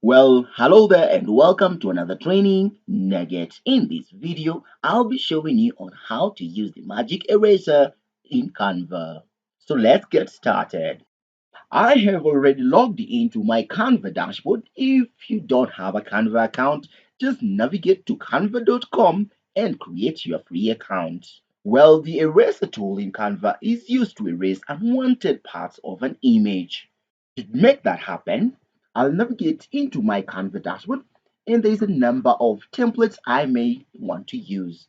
Well, hello there and welcome to another training nugget. In this video, I'll be showing you on how to use the magic eraser in Canva. So let's get started. I have already logged into my Canva dashboard. If you don't have a Canva account, just navigate to canva.com and create your free account. Well, the eraser tool in Canva is used to erase unwanted parts of an image. To make that happen, I'll navigate into my Canva dashboard and there's a number of templates I may want to use.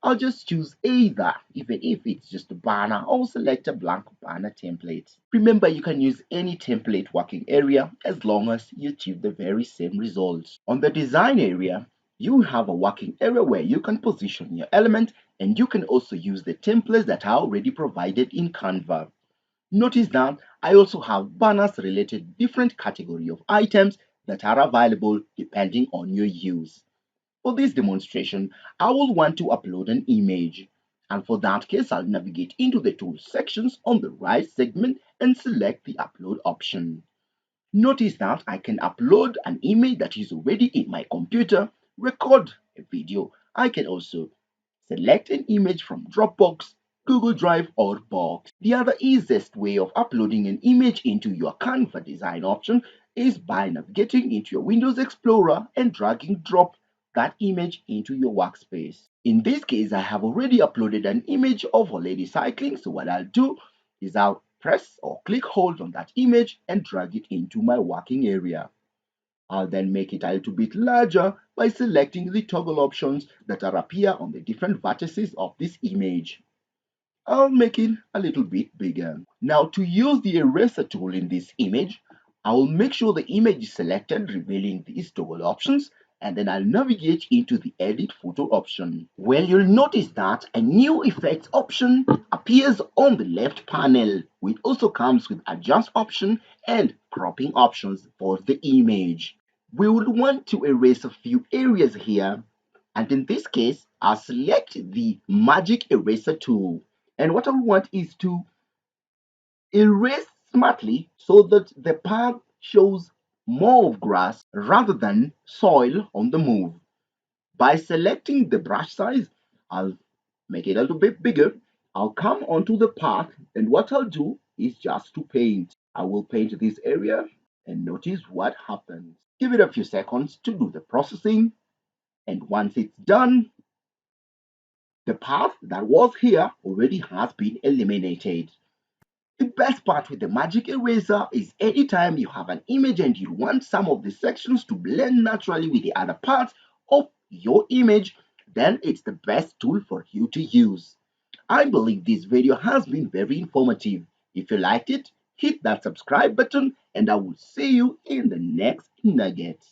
I'll just choose either, even if it's just a banner, or select a blank banner template. Remember, you can use any template working area as long as you achieve the very same results. On the design area, you have a working area where you can position your element and you can also use the templates that are already provided in Canva. Notice that I also have banners related to different category of items that are available depending on your use. For this demonstration, I will want to upload an image. And for that case, I'll navigate into the Tools sections on the right segment and select the Upload option. Notice that I can upload an image that is already in my computer, record a video. I can also select an image from Dropbox, Google Drive, or Box. The other easiest way of uploading an image into your Canva design option is by navigating into your Windows Explorer and dragging drop that image into your workspace. In this case, I have already uploaded an image of a lady cycling, so what I'll do is I'll press or click hold on that image and drag it into my working area. I'll then make it a little bit larger by selecting the toggle options that appear on the different vertices of this image. I'll make it a little bit bigger. Now, to use the eraser tool in this image, I will make sure the image is selected, revealing these toggle options, and then I'll navigate into the Edit Photo option. Well, you'll notice that a new effects option appears on the left panel, which also comes with Adjust option and cropping options for the image. We would want to erase a few areas here, and in this case, I'll select the Magic Eraser tool. And what I want is to erase smartly so that the path shows more of grass rather than soil on the move. By selecting the brush size, I'll make it a little bit bigger. I'll come onto the path, and what I'll do is just to paint. I will paint this area and notice what happens. Give it a few seconds to do the processing, and once it's done, the path that was here already has been eliminated. The best part with the magic eraser is anytime you have an image and you want some of the sections to blend naturally with the other parts of your image, then it's the best tool for you to use. I believe this video has been very informative. If you liked it, hit that subscribe button and I will see you in the next nugget.